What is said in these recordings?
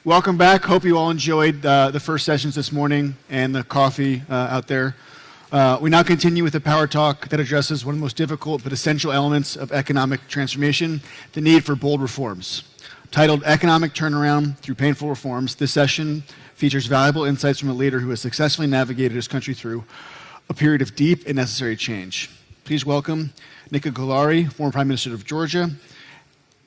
Welcome back. Hope you all enjoyed the first sessions this morning and the coffee out there. We now continue with a power talk that addresses one of the most difficult but essential elements of economic transformation, the need for bold reforms. Titled Economic Turnaround Through Painful Reforms, this session features valuable insights from a leader who has successfully navigated his country through a period of deep and necessary change. Please welcome Nika Gilauri, former Prime Minister of Georgia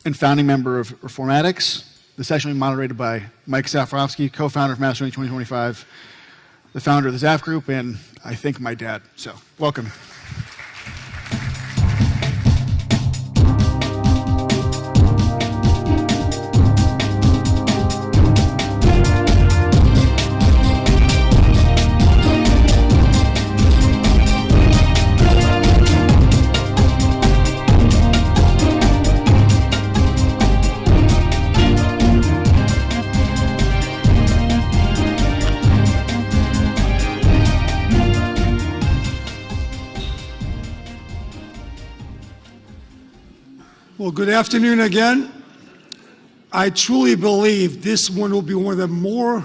and founding member of Reformatics. The session will be moderated by Mike Zafirovski, co-founder of Mastermind 2025, the founder of the Zaf Group, and I think my dad. So, welcome. Well, good afternoon again. I truly believe this one will be one of the more,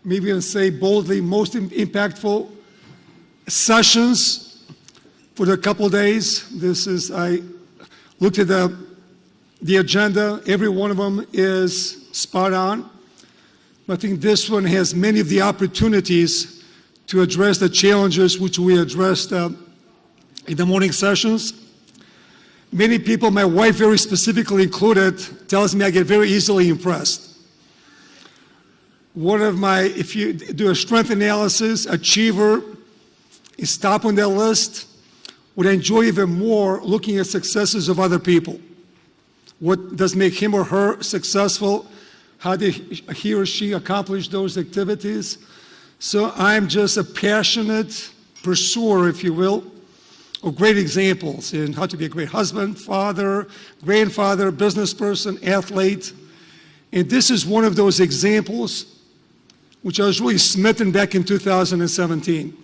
maybe I'll say boldly, most impactful sessions for the couple days. I looked at the agenda. Every one of them is spot on. I think this one has many of the opportunities to address the challenges which we addressed in the morning sessions. Many people, my wife very specifically included, tells me I get very easily impressed. If you do a strength analysis, achiever is top on that list. Would enjoy even more looking at successes of other people. What does make him or her successful? How did he or she accomplish those activities? So I'm just a passionate pursuer, if you will, of great examples in how to be a great husband, father, grandfather, business person, athlete. And this is one of those examples which I was really smitten back in 2017.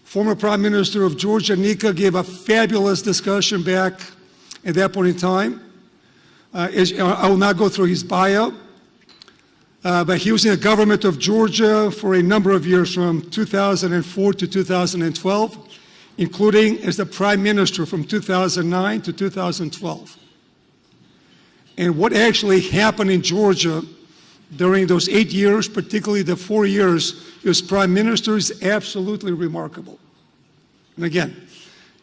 Former Prime Minister of Georgia, Nika, gave a fabulous discussion back at that point in time. I will not go through his bio, but he was in the government of Georgia for a number of years from 2004 to 2012. Including as the Prime Minister from 2009 to 2012. And what actually happened in Georgia during those 8 years, particularly the 4 years he was Prime Minister, is absolutely remarkable. And again,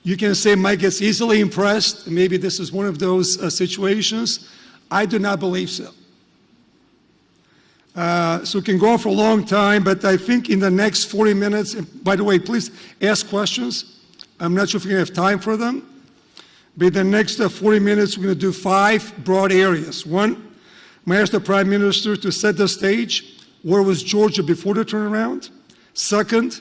you can say Mike gets easily impressed, and maybe this is one of those situations. I do not believe so. So it can go on for a long time, but I think in the next 40 minutes, and by the way, please ask questions. I'm not sure if you're going to have time for them, but in the next 40 minutes, we're going to do 5 broad areas. One, I'm going to ask the Prime Minister to set the stage. Where was Georgia before the turnaround? Second,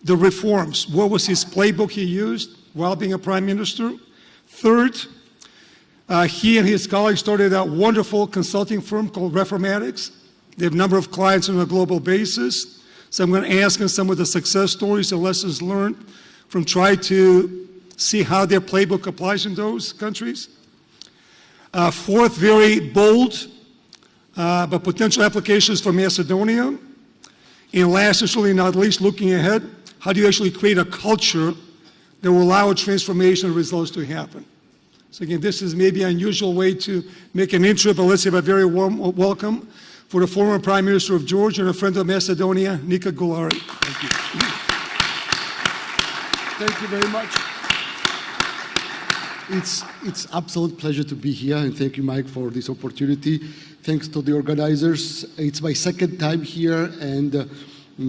the reforms. What was his playbook he used while being a Prime Minister? Third, he and his colleagues started a wonderful consulting firm called Reformatics. They have a number of clients on a global basis. So I'm going to ask him some of the success stories and lessons learned from trying to see how their playbook applies in those countries. Fourth, very bold, but potential applications for Macedonia. And last, and certainly not least, looking ahead, how do you actually create a culture that will allow a transformation results to happen? So again, this is maybe an unusual way to make an intro, but let's have a very warm welcome for the former Prime Minister of Georgia and a friend of Macedonia, Nika Gilauri. Thank you. Thank you very much. It's absolute pleasure to be here, and thank you, Mike, for this opportunity. Thanks to the organizers. It's my second time here, and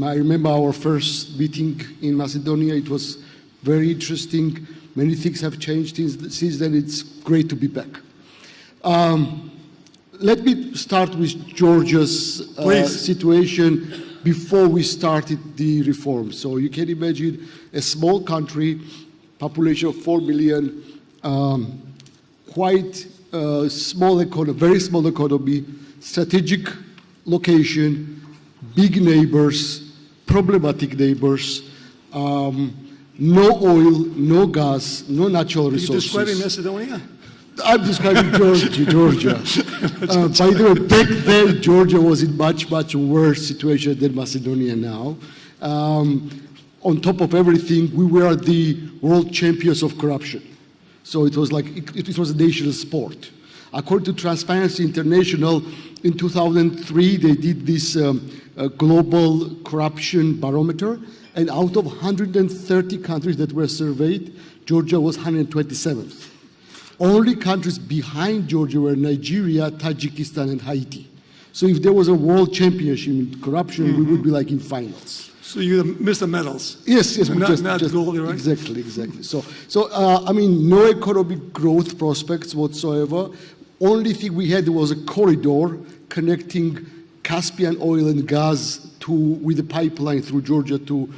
I remember our first meeting in Macedonia. It was very interesting. Many things have changed since then. It's great to be back. Let me start with Georgia's situation before we started the reform. So you can imagine a small country, population of 4 million, quite small economy, very small economy, strategic location, big neighbors, problematic neighbors, no oil, no gas, no natural resources. Are you describing Macedonia? I'm describing Georgia. By the way, back then, Georgia was in much, much worse situation than Macedonia now. On top of everything, we were the world champions of corruption. So it was like, it was a national sport. According to Transparency International, in 2003, they did this global corruption barometer, and out of 130 countries that were surveyed, Georgia was 127th. Only countries behind Georgia were Nigeria, Tajikistan, and Haiti. So if there was a world championship in corruption, we would be like in finals. So you missed the medals. Yes, But not gold, right? Exactly. So I mean, no economic growth prospects whatsoever. Only thing we had was a corridor connecting Caspian oil and gas with a pipeline through Georgia to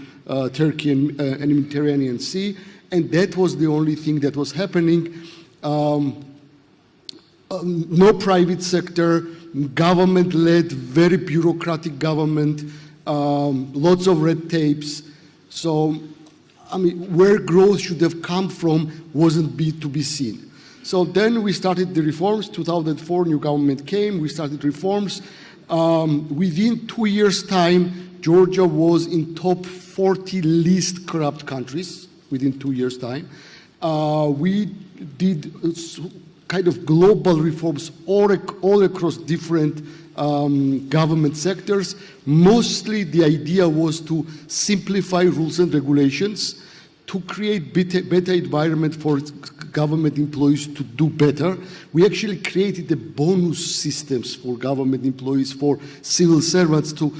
Turkey and Mediterranean Sea, and that was the only thing that was happening. No private sector, government-led, very bureaucratic government, lots of red tapes. So, I mean, where growth should have come from wasn't to be seen. So then we started the reforms. 2004, new government came. We started reforms. Within 2 years' time, Georgia was in top 40 least corrupt countries within 2 years' time. We did kind of global reforms all across different government sectors. Mostly the idea was to simplify rules and regulations, to create better environment for government employees to do better. We actually created the bonus systems for government employees, for civil servants to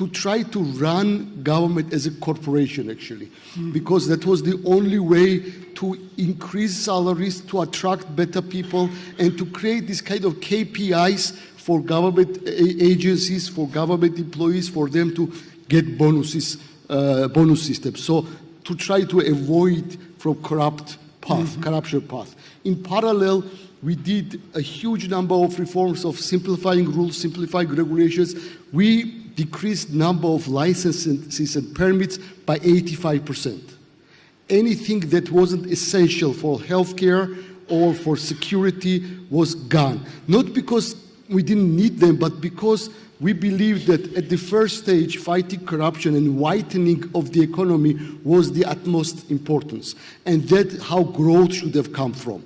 try to run government as a corporation, actually, because that was the only way to increase salaries, to attract better people, and to create this kind of KPIs for government agencies, for government employees, for them to get bonuses, bonus systems. So to try to avoid from corruption path. In parallel, we did a huge number of reforms of simplifying rules, simplifying regulations. We decreased number of licenses and permits by 85%. Anything that wasn't essential for healthcare or for security was gone. Not because we didn't need them, but because we believed that at the first stage, fighting corruption and whitening of the economy was the utmost importance. And that's how growth should have come from.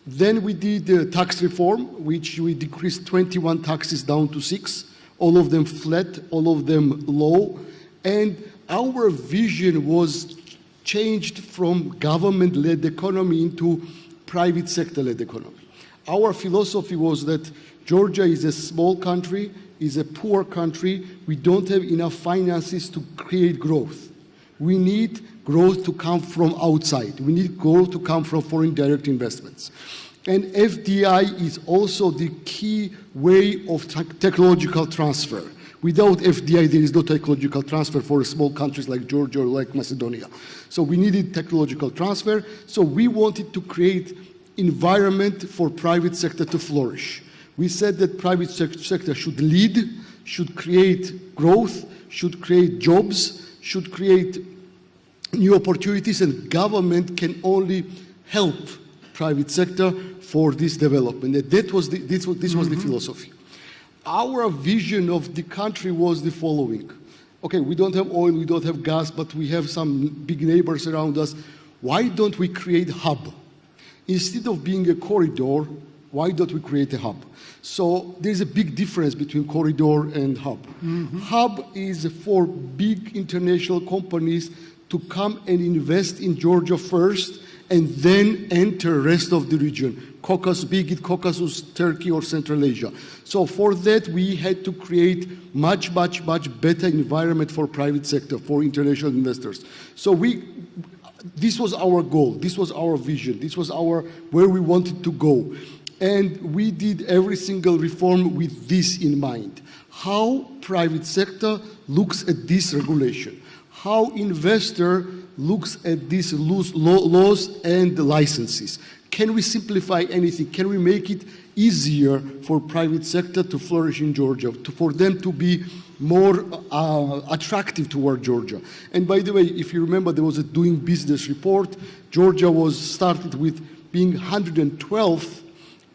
Then we did tax reform, which we decreased 21 taxes down to 6, all of them flat, all of them low. And our vision was changed from government-led economy into private sector-led economy. Our philosophy was that Georgia is a small country, is a poor country. We don't have enough finances to create growth. We need growth to come from outside. We need growth to come from foreign direct investments. And FDI is also the key way of technological transfer. Without FDI, there is no technological transfer for small countries like Georgia or like Macedonia. So we needed technological transfer. So we wanted to create environment for private sector to flourish. We said that private sector should lead, should create growth, should create jobs, should create new opportunities, and government can only help private sector for this development. And this was the philosophy. Our vision of the country was the following. Okay, we don't have oil, we don't have gas, but we have some big neighbors around us. Why don't we create a hub? Instead of being a corridor, why don't we create a hub? So there's a big difference between corridor and hub. Hub is for big international companies to come and invest in Georgia first and then enter rest of the region, Caucasus, Turkey, or Central Asia. So for that, we had to create much better environment for private sector, for international investors. So this was our goal, this was our vision, this was where we wanted to go. And we did every single reform with this in mind. How private sector looks at this regulation, how investor looks at these laws and licenses. Can we simplify anything? Can we make it easier for private sector to flourish in Georgia, for them to be more attractive toward Georgia? And by the way, if you remember, there was a doing business report. Georgia was started with being 112th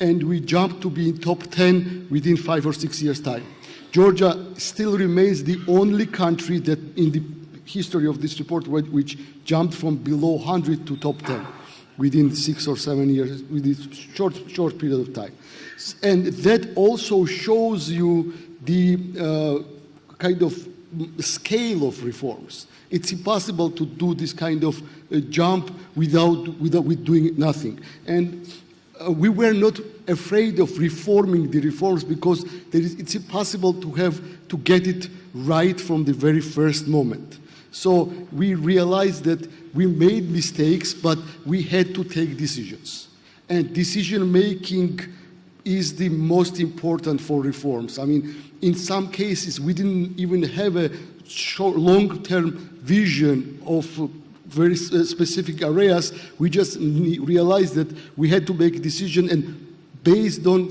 and we jumped to be in top 10 within 5 or 6 years' time. Georgia still remains the only country that in the history of this report which jumped from below 100 to top 10 within 6 or 7 years, with this short period of time. And that also shows you the kind of scale of reforms. It's impossible to do this kind of jump without doing nothing. And we were not afraid of reforming the reforms because it's impossible to get it right from the very first moment. So we realized that we made mistakes, but we had to take decisions. And decision making is the most important for reforms. I mean, in some cases, we didn't even have a long-term vision of very specific areas. We just realized that we had to make a decision and based on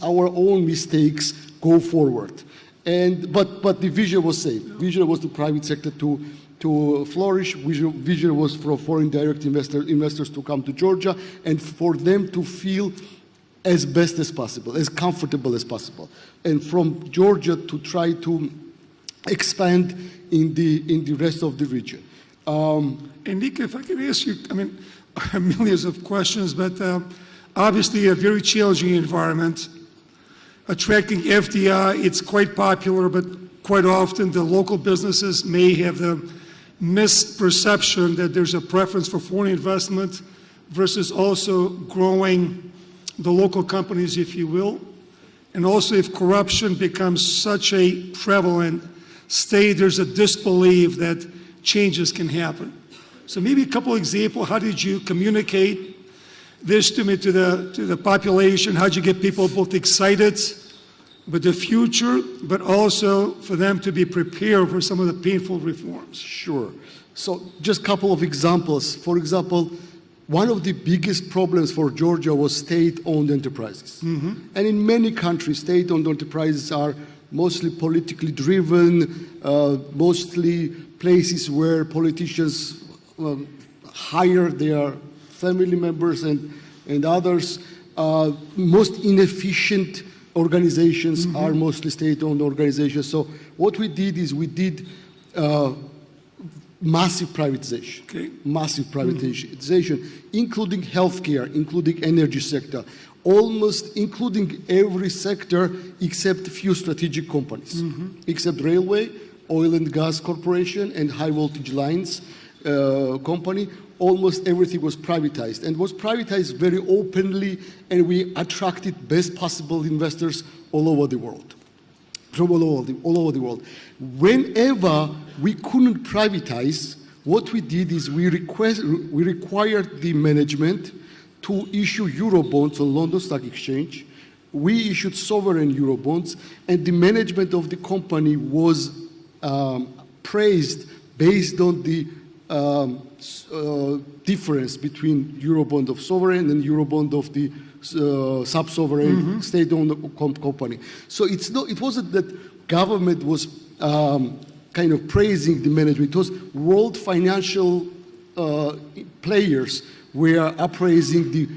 our own mistakes, go forward. But the vision was same. Vision was the private sector to flourish. Vision was for foreign direct investors to come to Georgia and for them to feel as best as possible, as comfortable as possible. And from Georgia to try to expand in the rest of the region. And Nika, if I could ask you, I mean, millions of questions, but obviously a very challenging environment. Attracting FDI, it's quite popular, but quite often the local businesses may have the misperception that there's a preference for foreign investment versus also growing the local companies, if you will. And also if corruption becomes such a prevalent state, there's a disbelief that changes can happen. So maybe a couple examples, how did you communicate this to the population? How did you get people both excited with the future, but also for them to be prepared for some of the painful reforms? Sure. So just a couple of examples. For example, one of the biggest problems for Georgia was state-owned enterprises. Mm-hmm. And in many countries, state-owned enterprises are mostly politically driven, mostly places where politicians hire their family members and others. Most inefficient organizations are mostly state-owned organizations. So what we did is we did massive privatization, massive privatization, including healthcare, including energy sector, almost including every sector except a few strategic companies, except railway, oil and gas corporation, and high voltage lines company. Almost everything was privatized and was privatized very openly, and we attracted best possible investors all over the world, from all over the world. Whenever we couldn't privatize, what we did is we required the management to issue Eurobonds on London Stock Exchange. We issued sovereign Eurobonds, and the management of the company was praised based on the difference between Eurobond of sovereign and Eurobond of the sub-sovereign state-owned company. So it wasn't that government was kind of praising the management. It was world financial players were appraising the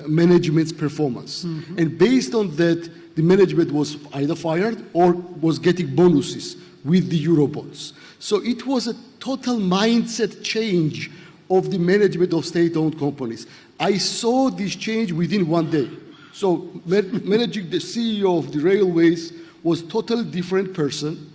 management's performance. And based on that, the management was either fired or was getting bonuses with the Eurobonds. So it was a total mindset change of the management of state-owned companies. I saw this change within one day. So managing the CEO of the railways was a totally different person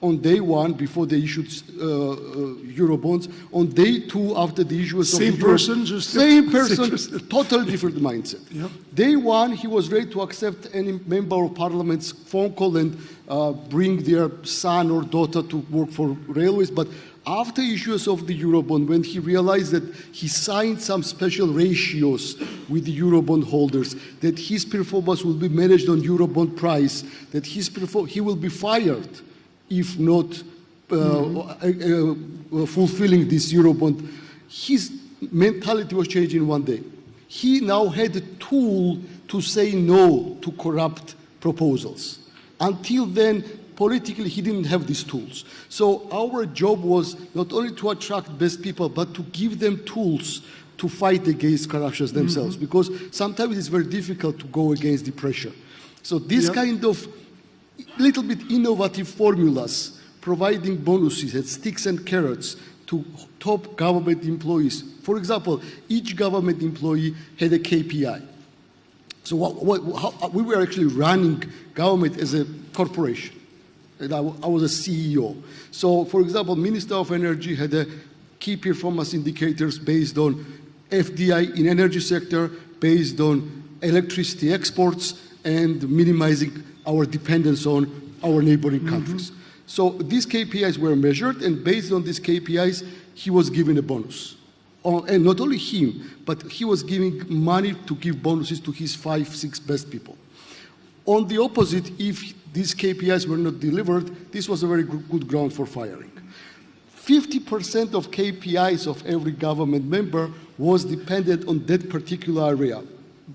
on day one before they issued Eurobonds. On day two, after the issuance of the same person, totally different mindset. Yep. Day one, he was ready to accept any member of parliament's phone call and bring their son or daughter to work for railways. But after issuance of the Eurobond, when he realized that he signed some special ratios with the Eurobond holders, that his performance will be managed on Eurobond price, that he will be fired if not fulfilling this Eurobond, his mentality was changed in one day. He now had a tool to say no to corrupt proposals. Until then, politically, he didn't have these tools. So our job was not only to attract best people, but to give them tools to fight against corruption themselves, because sometimes it's very difficult to go against the pressure. So this kind of little bit innovative formulas, providing bonuses and sticks and carrots to top government employees. For example, each government employee had a KPI. So how we were actually running government as a corporation. And I was a CEO. So, for example, Minister of Energy had a key performance indicators based on FDI in energy sector, based on electricity exports, and minimizing our dependence on our neighboring countries. So these KPIs were measured, and based on these KPIs, he was given a bonus. And not only him, but he was giving money to give bonuses to his 5-6 best people. On the opposite, if these KPIs were not delivered, this was a very good ground for firing. 50% of KPIs of every government member was dependent on that particular area.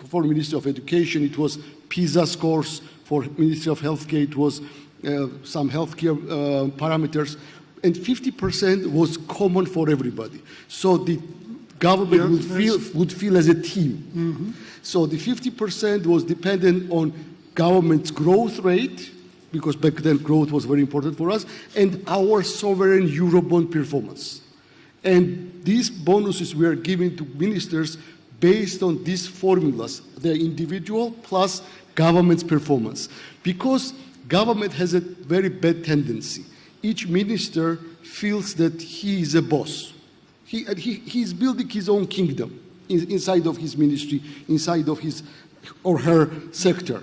For Ministry of Education, it was PISA scores. For Ministry of Healthcare, it was some healthcare parameters. And 50% was common for everybody. So the government would feel as a team. So the 50% was dependent on government's growth rate, because back then growth was very important for us, and our sovereign Eurobond performance. And these bonuses were given to ministers based on these formulas, their individual plus government's performance. Because government has a very bad tendency. Each minister feels that he is a boss. He's building his own kingdom inside of his ministry, inside of his or her sector.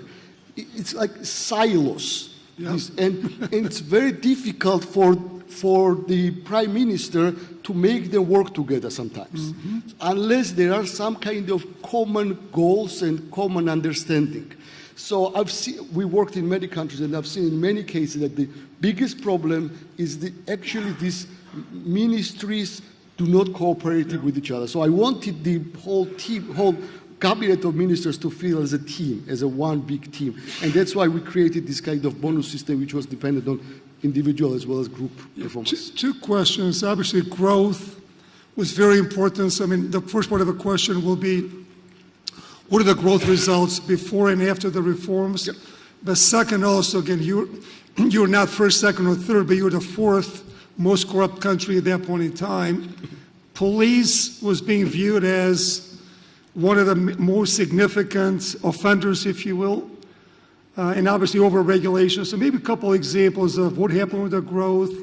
It's like silos. And it's very difficult for the prime minister to make them work together sometimes, unless there are some kind of common goals and common understanding. So we worked in many countries, and I've seen in many cases that the biggest problem is actually these ministries do not cooperate with each other. So I wanted the whole team, whole cabinet of ministers to feel as a team, as a one big team. And that's why we created this kind of bonus system, which was dependent on individual as well as group performance. Two questions. Obviously, growth was very important. So, I mean, the first part of the question will be, what are the growth results before and after the reforms? Yep. But second, also, again, you're not first, second, or third, but you were the fourth most corrupt country at that point in time. Police was being viewed as one of the most significant offenders, if you will, and obviously over-regulation. So maybe a couple examples of what happened with the growth,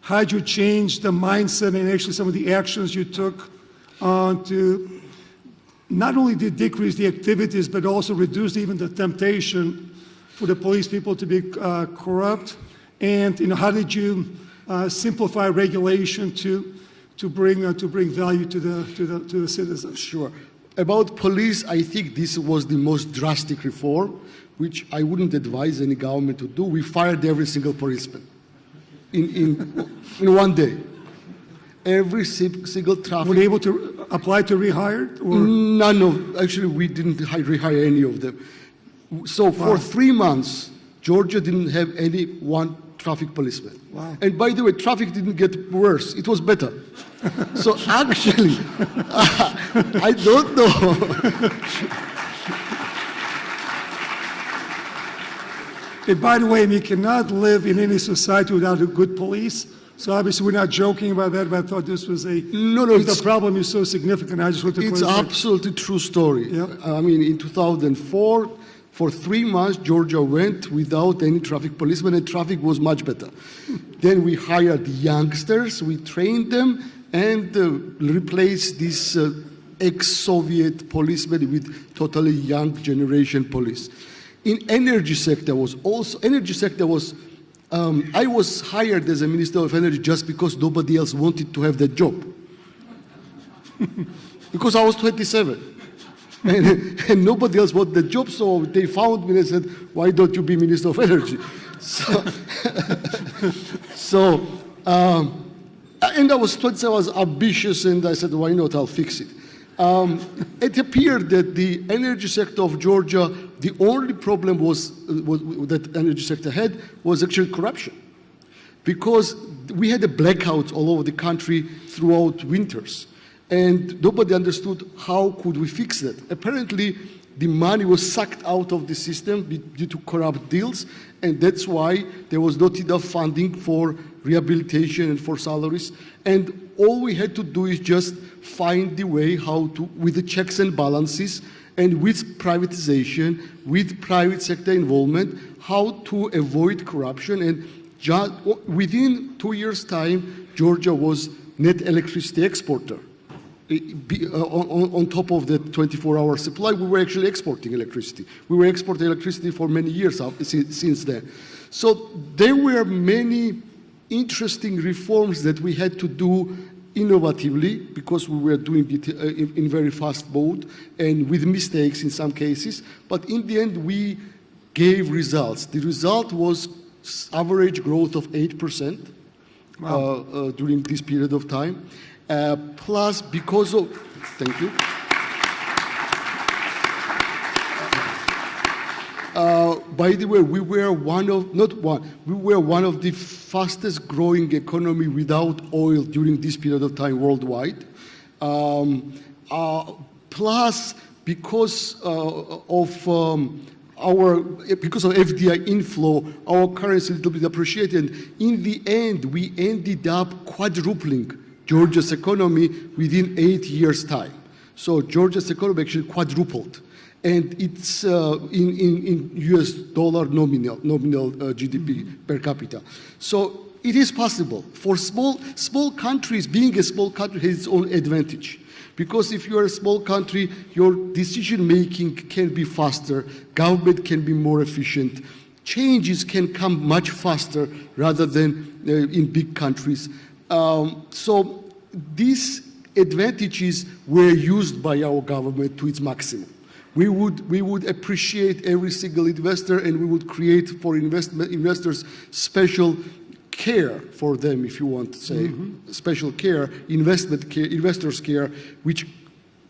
how did you change the mindset and actually some of the actions you took to not only to decrease the activities, but also reduce even the temptation for the police people to be corrupt. And how did you simplify regulation to bring value to the citizens? Sure. About police, I think this was the most drastic reform, which I wouldn't advise any government to do. We fired every single policeman in one day. Every single traffic. Were they able to apply to rehired? Or? None of, actually we didn't rehire any of them. So for 3 months, Georgia didn't have any one traffic policeman. Wow. And by the way, traffic didn't get worse, it was better. So actually, I don't know. And by the way, you cannot live in any society without a good police. So obviously, we're not joking about that, but I thought this was the problem is so significant. I just want to It's absolutely true story. Yep. I mean, in 2004, for 3 months, Georgia went without any traffic policemen, and traffic was much better. Then we hired youngsters, we trained them, and replaced this ex-Soviet policemen with totally young generation police. In energy sector was, I was hired as a Minister of Energy just because nobody else wanted to have that job. Because I was 27. And nobody else wanted the job, so they found me and said, why don't you be Minister of Energy? And I was 27, I was ambitious, and I said, why not, I'll fix it. It appeared that the energy sector of Georgia, the only problem that energy sector had was actually corruption. Because we had a blackout all over the country throughout winters. And nobody understood how could we fix that. Apparently, the money was sucked out of the system due to corrupt deals, and that's why there was not enough funding for rehabilitation and for salaries. And all we had to do is just find the way how to, with the checks and balances, and with privatization, with private sector involvement, how to avoid corruption. And just within 2 years' time, Georgia was net electricity exporter. On top of the 24-hour supply, we were actually exporting electricity. We were exporting electricity for many years since then. So there were many interesting reforms that we had to do innovatively, because we were doing it in very fast mode and with mistakes in some cases. But in the end, we gave results. The result was average growth of 8%. Wow. During this period of time. Plus, because of, thank you. By the way, we were one of the fastest growing economy without oil during this period of time worldwide. Plus, because of FDI inflow, our currency a little bit appreciated. In the end, we ended up quadrupling Georgia's economy within 8 years' time. So Georgia's economy actually quadrupled. And it's in US dollar nominal GDP per capita. So it is possible. For small countries, being a small country has its own advantage. Because if you are a small country, your decision-making can be faster, government can be more efficient, changes can come much faster rather than in big countries. So these advantages were used by our government to its maximum. We would appreciate every single investor, and we would create for investors special care for them, if you want to say, special care, investors care, which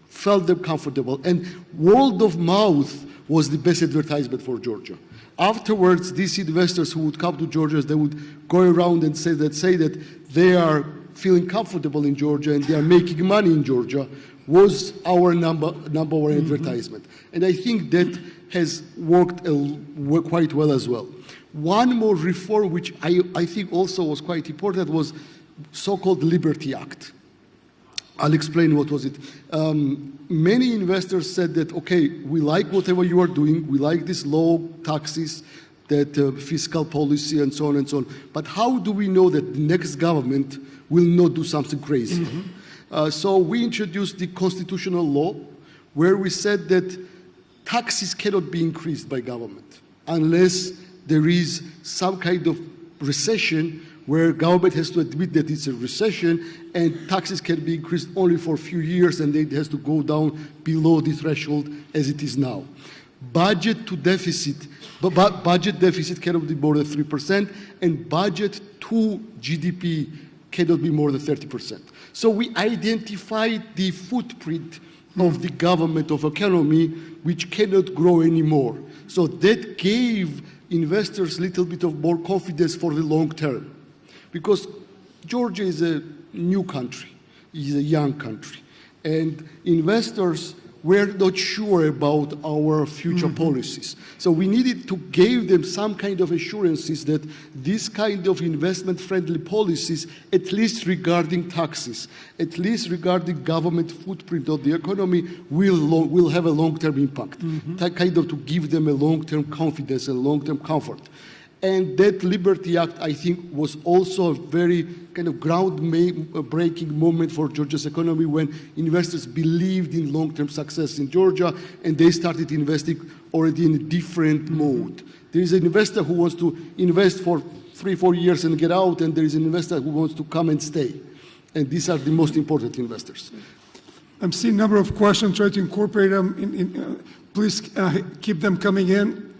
felt them comfortable. And word of mouth was the best advertisement for Georgia. Afterwards, these investors who would come to Georgia, they would go around and say that they are feeling comfortable in Georgia and they are making money in Georgia, was our number one advertisement. And I think that has worked quite well as well. One more reform, which I think also was quite important, was so-called Liberty Act. I'll explain what was it. Many investors said that, okay, we like whatever you are doing, we like these low taxes, that fiscal policy and so on and so on, but how do we know that the next government will not do something crazy? So we introduced the constitutional law where we said that taxes cannot be increased by government unless there is some kind of recession where government has to admit that it's a recession, and taxes can be increased only for a few years, and it has to go down below the threshold as it is now. Budget deficit cannot be more than 3%, and budget to GDP cannot be more than 30%. So we identified the footprint of the government of economy, which cannot grow anymore. So that gave investors a little bit of more confidence for the long term. Because Georgia is a new country, is a young country, and investors were not sure about our future policies. So we needed to give them some kind of assurances that this kind of investment-friendly policies, at least regarding taxes, at least regarding government footprint of the economy, will have a long-term impact. That kind of to give them a long-term confidence and long-term comfort. And that Liberty Act, I think, was also a very kind of ground-breaking moment for Georgia's economy when investors believed in long-term success in Georgia, and they started investing already in a different mode. There is an investor who wants to invest for 3-4 years and get out, and there is an investor who wants to come and stay. And these are the most important investors. I'm seeing a number of questions. Try to incorporate them. Please keep them coming in.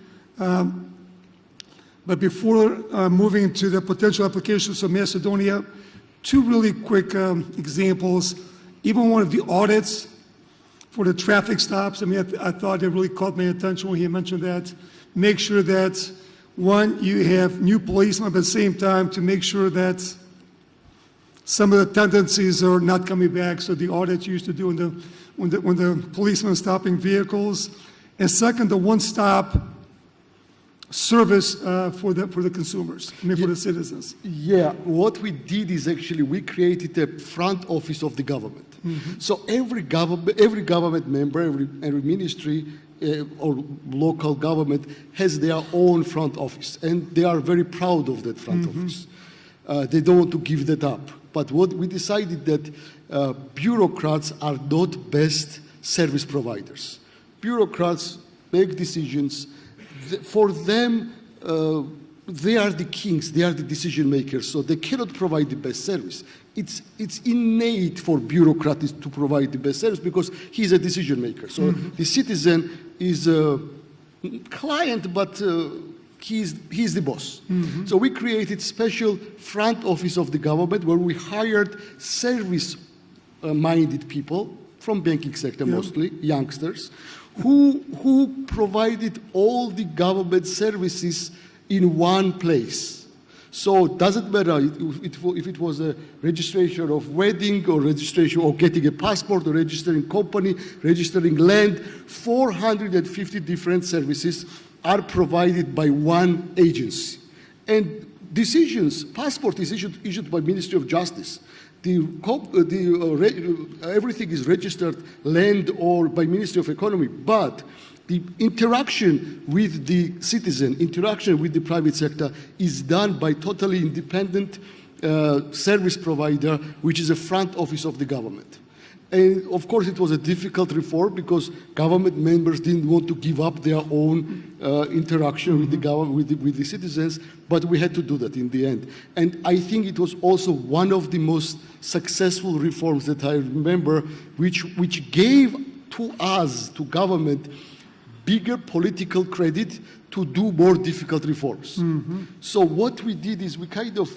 But before moving to the potential applications of Macedonia, two really quick examples. Even one of the audits for the traffic stops, I mean, I thought it really caught my attention when he mentioned that. Make sure that, one, you have new policemen, but at the same time to make sure that some of the tendencies are not coming back. So the audits you used to do when the policemen are stopping vehicles. And second, the one-stop service for the consumers, for the citizens. Yeah, what we did is actually we created a front office of the government. So every government member, every ministry or local government has their own front office, and they are very proud of that front office. They don't want to give that up. But what we decided that bureaucrats are not best service providers. Bureaucrats make decisions. For them, they are the kings, they are the decision makers, so they cannot provide the best service. It's innate for bureaucrats to provide the best service because he's a decision maker. So the citizen is a client, but he's the boss. So we created special front office of the government where we hired service-minded people from banking sector, mostly youngsters, who provided all the government services in one place. So it doesn't matter if it was a registration of wedding or registration or getting a passport or registering company, registering land, 450 different services are provided by one agency. And decisions, passport is issued by Ministry of Justice. Everything is registered land or by Ministry of Economy, but the interaction with the citizen, interaction with the private sector is done by totally independent service provider, which is a front office of the government. And of course, it was a difficult reform because government members didn't want to give up their own interaction with the government, with the citizens, but we had to do that in the end. And I think it was also one of the most successful reforms that I remember, which gave to us, to government, bigger political credit to do more difficult reforms. So what we did is we kind of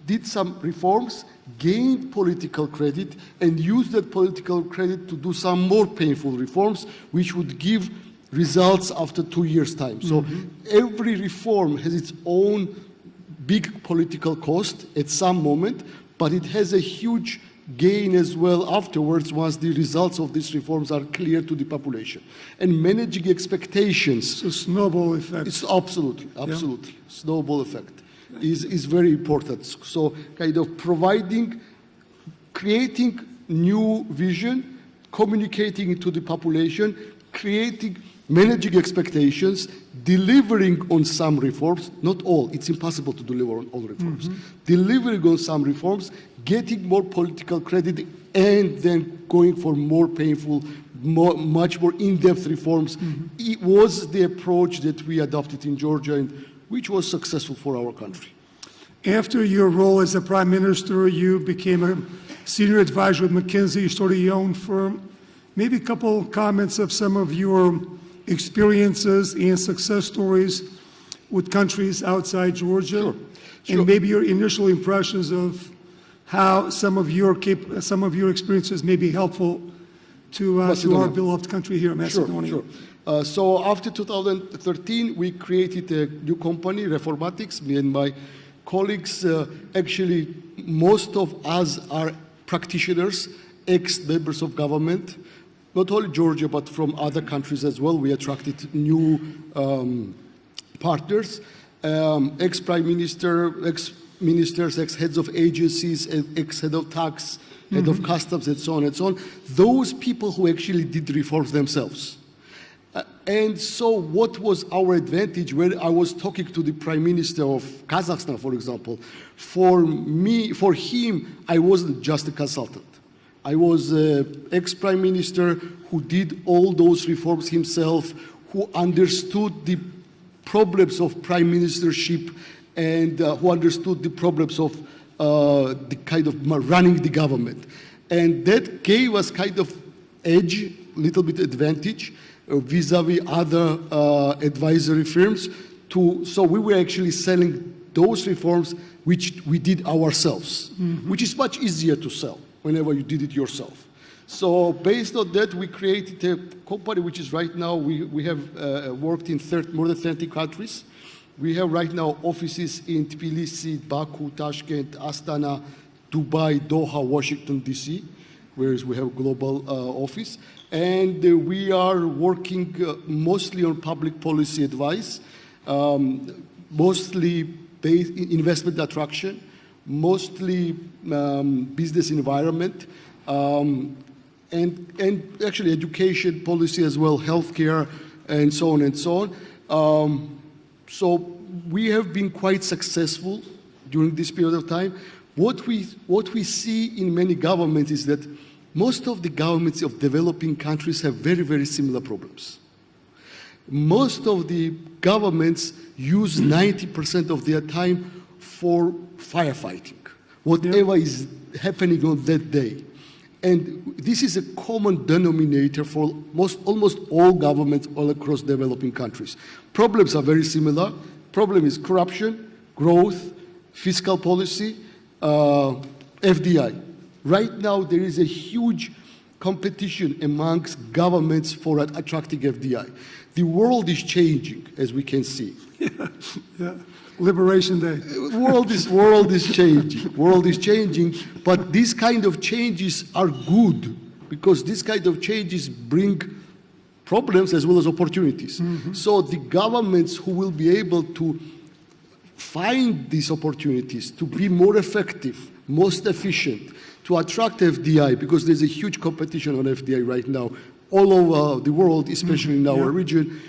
did some reforms, gained political credit, and used that political credit to do some more painful reforms, which would give results after 2 years' time. So every reform has its own big political cost at some moment, but it has a huge gain as well afterwards once the results of these reforms are clear to the population. And managing expectations. So snowball effect. It's absolutely. Snowball effect is very important. So kind of creating new vision, communicating it to the population, managing expectations, delivering on some reforms, not all, it's impossible to deliver on all reforms, delivering on some reforms, getting more political credit, and then going for more painful, much more in-depth reforms. It was the approach that we adopted in Georgia, and which was successful for our country. After your role as a prime minister, you became a senior advisor at McKinsey. You started your own firm. Maybe a couple comments of some of your experiences and success stories with countries outside Georgia, Sure. and maybe your initial impressions of how some of your experiences may be helpful to our beloved country here in Macedonia. Sure. So after 2013, we created a new company, Reformatics. Me and my colleagues, actually, most of us are practitioners, ex-members of government, not only Georgia, but from other countries as well. We attracted new partners, ex-prime minister, ex-ministers, ex-heads of agencies, ex-head of tax, head of customs, and so on and so on. Those people who actually did reforms themselves. And so what was our advantage when I was talking to the Prime Minister of Kazakhstan, for example? For him, I wasn't just a consultant. I was an ex-Prime Minister who did all those reforms himself, who understood the problems of prime ministership and who understood the problems of the kind of running the government. And that gave us kind of edge, little bit advantage, vis-a-vis other advisory firms. So we were actually selling those reforms which we did ourselves, which is much easier to sell whenever you did it yourself. So based on that, we created a company which is right now, we have worked in more than 30 countries. We have right now offices in Tbilisi, Baku, Tashkent, Astana, Dubai, Doha, Washington, D.C., whereas we have global office. And we are working mostly on public policy advice, mostly investment attraction, mostly business environment, and actually education policy as well, healthcare, and so on and so on. So we have been quite successful during this period of time. What we see in many governments is that most of the governments of developing countries have very, very similar problems. Most of the governments use 90% of their time for firefighting, whatever is happening on that day. And this is a common denominator for almost all governments all across developing countries. Problems are very similar. Problem is corruption, growth, fiscal policy, FDI. Right now, there is a huge competition amongst governments for attracting FDI. The world is changing, as we can see. Yeah. Liberation Day. World is changing. World is changing, but these kind of changes are good because these kind of changes bring problems as well as opportunities. Mm-hmm. So the governments who will be able to find these opportunities to be more effective, most efficient, to attract FDI, because there's a huge competition on FDI right now all over the world, especially in our region,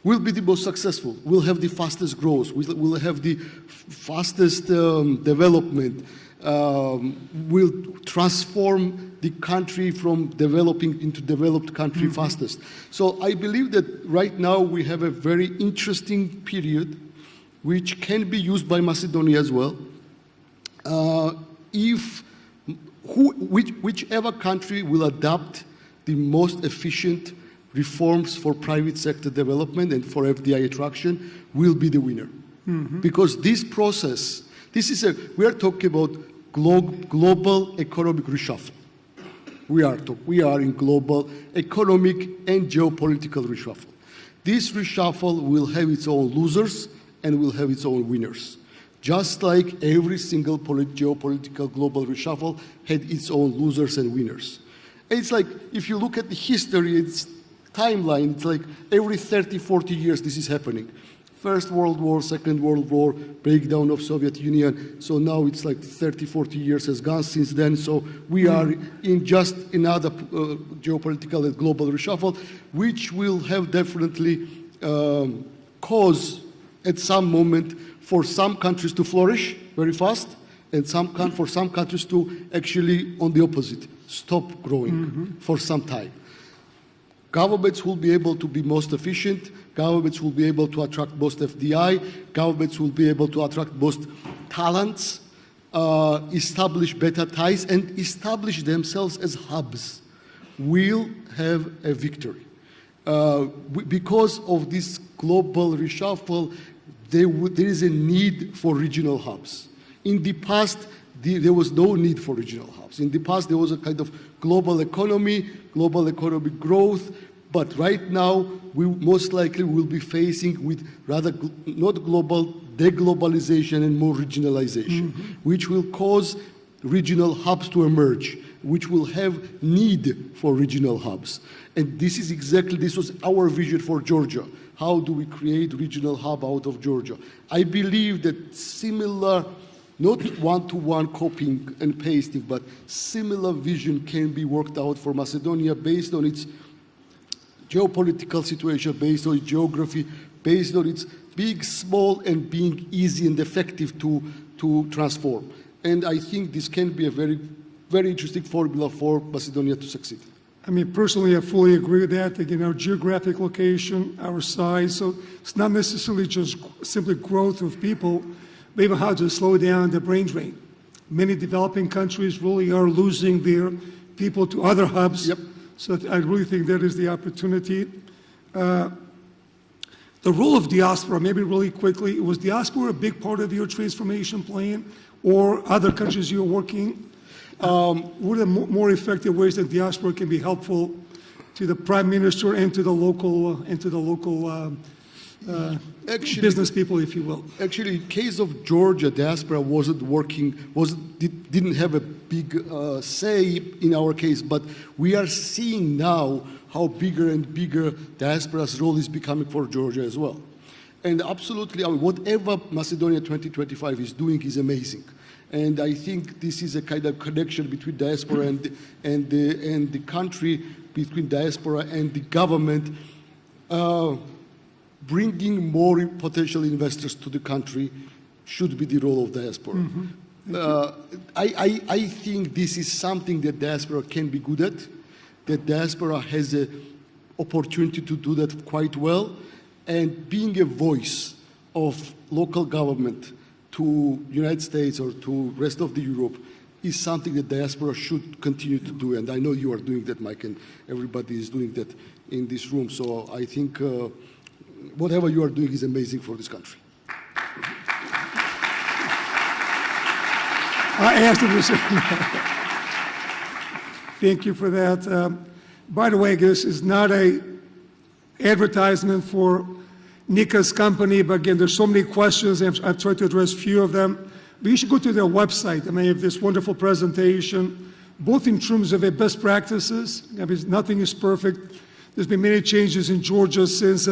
will be the most successful. We'll have the fastest growth. We'll have the fastest development. We'll transform the country from developing into developed country fastest. So I believe that right now we have a very interesting period which can be used by Macedonia as well. Whichever country will adopt the most efficient reforms for private sector development and for FDI attraction will be the winner. Mm-hmm. Because this process, we are talking about global economic reshuffle. We are in global economic and geopolitical reshuffle. This reshuffle will have its own losers and will have its own winners. Just like every single geopolitical global reshuffle had its own losers and winners. It's like, if you look at the history, it's timeline, it's like every 30, 40 years this is happening. First World War, Second World War, breakdown of Soviet Union. So now it's like 30, 40 years has gone since then. So we are in just another geopolitical and global reshuffle, which will have definitely cause at some moment for some countries to flourish very fast and for some countries to actually, on the opposite, stop growing for some time. Governments will be able to be most efficient. Governments will be able to attract most FDI. Governments will be able to attract most talents, establish better ties, and establish themselves as hubs. Will have a victory. Because of this global reshuffle, there is a need for regional hubs. In the past, there was no need for regional hubs. In the past, there was a kind of global economy, global economic growth, but right now, we most likely will be facing with rather not global deglobalization and more regionalization, which will cause regional hubs to emerge, which will have need for regional hubs. And this was our vision for Georgia. How do we create regional hub out of Georgia? I believe that similar, not one-to-one copying and pasting, but similar vision can be worked out for Macedonia based on its geopolitical situation, based on its geography, based on its being small and being easy and effective to transform. And I think this can be a very, very interesting formula for Macedonia to succeed. I mean, personally, I fully agree with that. Again, our geographic location, our size, so it's not necessarily just simply growth of people, but even how to slow down the brain drain. Many developing countries really are losing their people to other hubs. Yep. So I really think that is the opportunity. The role of diaspora, maybe really quickly, was diaspora a big part of your transformation plan or other countries you're working? What are more effective ways that diaspora can be helpful to the prime minister and to the local business people, if you will. Actually, in case of Georgia, diaspora didn't have a big say in our case, but we are seeing now how bigger and bigger diaspora's role is becoming for Georgia as well. And absolutely, whatever Macedonia 2025 is doing is amazing. And I think this is a kind of connection between diaspora and the country, between diaspora and the government, bringing more potential investors to the country should be the role of diaspora. I think this is something that diaspora can be good at, that diaspora has an opportunity to do that quite well, and being a voice of local government to United States or to rest of the Europe is something that diaspora should continue to do. And I know you are doing that, Mike, and everybody is doing that in this room. So I think whatever you are doing is amazing for this country. I asked him to say thank you for that. By the way, this is not an advertisement for Nika's company, but again, there's so many questions, and I've tried to address a few of them. But you should go to their website. I mean, they have this wonderful presentation, both in terms of best practices. I mean, nothing is perfect. There's been many changes in Georgia since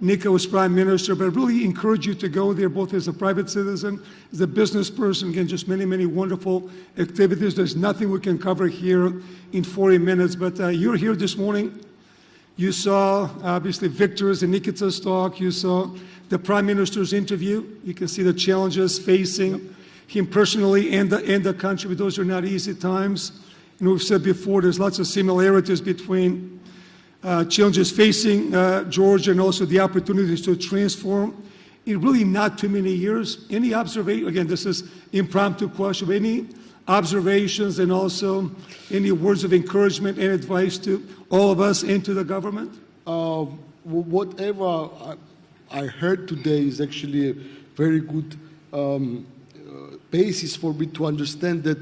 Nika was prime minister, but I really encourage you to go there, both as a private citizen, as a business person. Again, just many, many wonderful activities. There's nothing we can cover here in 40 minutes, but you're here this morning. You saw, obviously, Victor's and Nikita's talk. You saw the Prime Minister's interview. You can see the challenges facing him personally and the country, but those are not easy times. And we've said before, there's lots of similarities between challenges facing Georgia and also the opportunities to transform in really not too many years. Any observation, again, this is impromptu question, but any observations and also any words of encouragement and advice to all of us and to the government? Whatever I heard today is actually a very good basis for me to understand that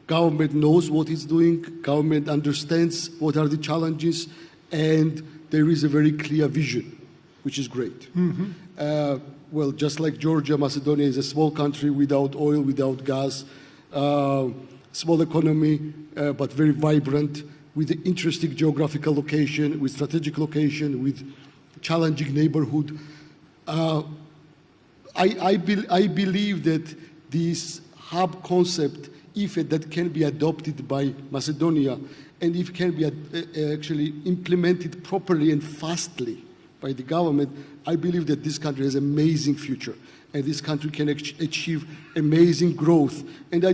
government knows what it's doing, government understands what are the challenges, and there is a very clear vision, which is great. Well, just like Georgia, Macedonia is a small country without oil, without gas, small economy, but very vibrant, with an interesting geographical location, with strategic location, with challenging neighborhood. I believe that this hub concept, if that can be adopted by Macedonia, and if can be actually implemented properly and fastly by the government, I believe that this country has an amazing future, and this country can achieve amazing growth. And I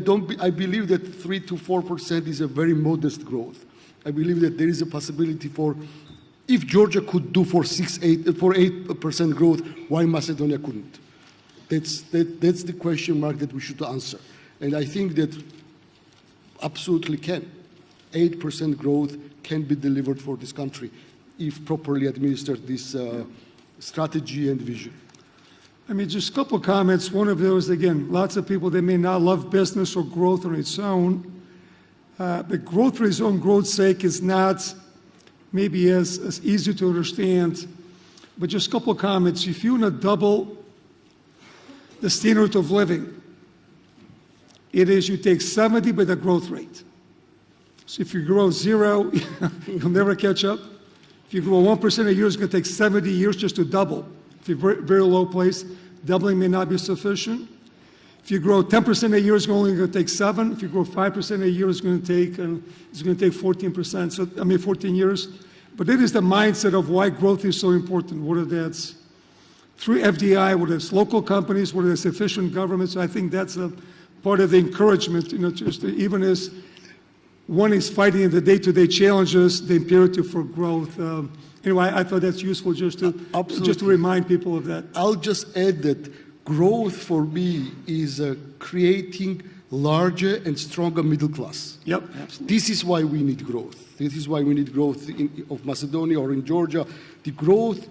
believe that 3 to 4% is a very modest growth. I believe that there is a possibility for, if Georgia could do for 8% growth, why Macedonia couldn't? That's the question mark that we should answer. And I think that absolutely can. 8% growth can be delivered for this country if properly administered this strategy and vision. I mean, just a couple of comments. One of those, again, lots of people, they may not love business or growth on its own. But growth for its own growth's sake is not maybe as easy to understand. But just a couple of comments. If you want to double the standard of living, it is you take 70 by the growth rate. So if you grow 0, you'll never catch up. If you grow 1% a year, it's going to take 70 years just to double. If you're very, very low place, doubling may not be sufficient. If you grow 10% a year, it's only going to take 7. If you grow 5% a year, it's going to take 14%. So 14 years. But it is the mindset of why growth is so important. Whether that's through FDI, whether it's local companies, whether it's efficient governments. So I think that's a part of the encouragement. Just even as one is fighting in the day-to-day challenges, the imperative for growth. Anyway, I thought that's useful just to remind people of that. I'll just add that growth for me is creating larger and stronger middle class. Yep, absolutely. This is why we need growth. This is why we need growth of Macedonia or in Georgia. The growth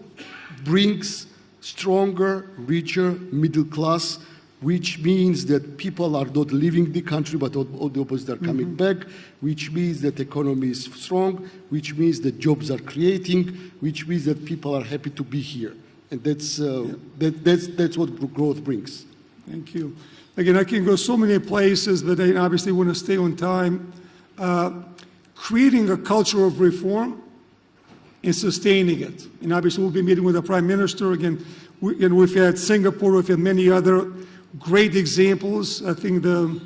brings stronger, richer middle class, which means that people are not leaving the country, but all the opposite are coming back, which means that the economy is strong, which means that jobs are creating, which means that people are happy to be here. And that's what growth brings. Thank you. Again, I can go so many places, but I obviously want to stay on time. Creating a culture of reform and sustaining it. And obviously, we'll be meeting with the Prime Minister. Again, we've had Singapore, we've had many other great examples. I think the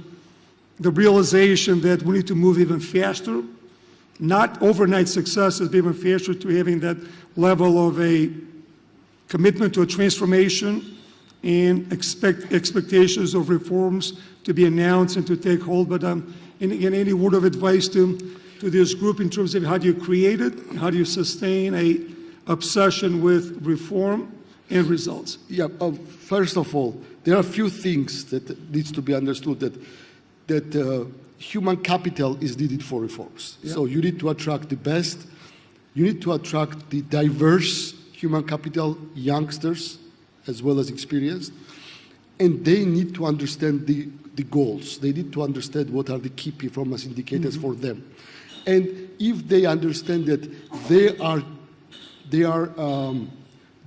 realization that we need to move even faster, not overnight successes, but even faster to having that level of a commitment to a transformation and expectations of reforms to be announced and to take hold. But and again, any word of advice to this group in terms of how do you create it, how do you sustain a obsession with reform and results? Yeah, first of all, there are a few things that needs to be understood that human capital is needed for reforms. Yeah. So you need to attract the best, you need to attract the diverse human capital, youngsters, as well as experienced, and they need to understand the goals. They need to understand what are the key performance indicators for them. And if they understand that they are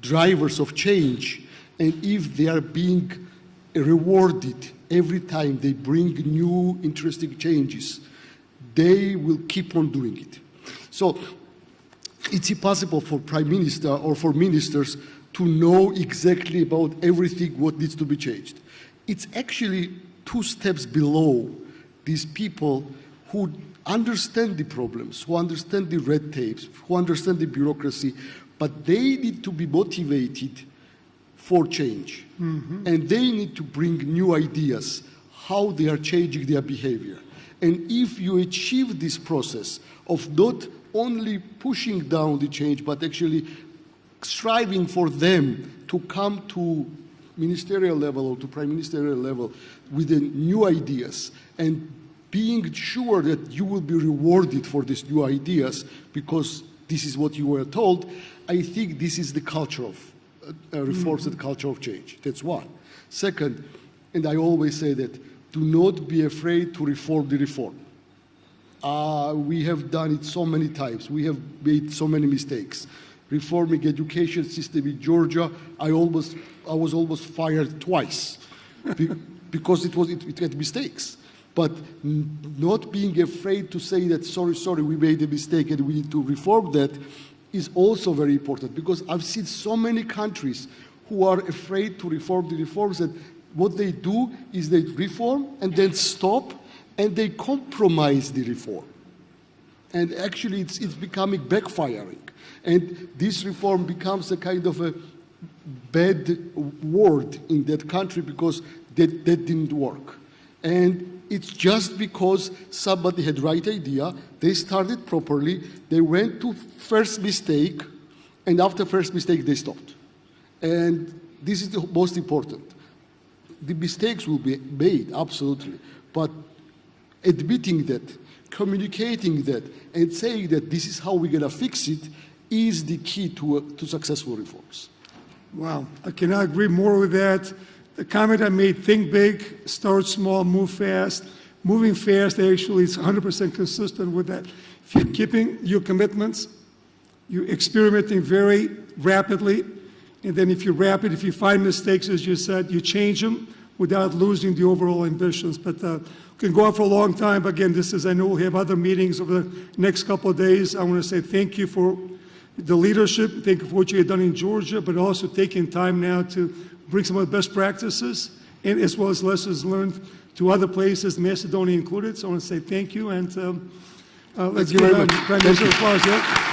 drivers of change, and if they are being rewarded every time they bring new interesting changes, they will keep on doing it. So it's impossible for Prime Minister or for ministers to know exactly about everything what needs to be changed. It's actually 2 steps below these people who understand the problems, who understand the red tapes, who understand the bureaucracy, but they need to be motivated for change. Mm-hmm. And they need to bring new ideas, how they are changing their behavior. And if you achieve this process of not only pushing down the change, but actually striving for them to come to ministerial level or to prime ministerial level with the new ideas and being sure that you will be rewarded for these new ideas because this is what you were told, I think this is the culture of reforms and culture of change. That's one. Second, and I always say that, do not be afraid to reform the reform. We have done it so many times. We have made so many mistakes. Reforming education system in Georgia, I was almost fired twice because it had mistakes. But not being afraid to say that, sorry, we made a mistake and we need to reform that is also very important, because I've seen so many countries who are afraid to reform the reforms, that what they do is they reform and then stop and they compromise the reform. And actually it's becoming backfiring. And this reform becomes a kind of a bad word in that country because that didn't work. And it's just because somebody had right idea, they started properly, they went to first mistake, and after first mistake they stopped. And this is the most important. The mistakes will be made, absolutely, but admitting that, communicating that, and saying that this is how we're going to fix it is the key to successful reforms. Wow, I cannot agree more with that. The comment I made, think big, start small, move fast. Moving fast actually is 100% consistent with that. If you're keeping your commitments, you're experimenting very rapidly, and then if you find mistakes, as you said, you change them without losing the overall ambitions. But we can go on for a long time. But again, I know we'll have other meetings over the next couple of days. I want to say thank you for the leadership, thank you for what you have done in Georgia, but also taking time now to bring some of the best practices, and as well as lessons learned to other places, Macedonia included. So I want to say thank you, and let's give Prime Minister applause. Yeah.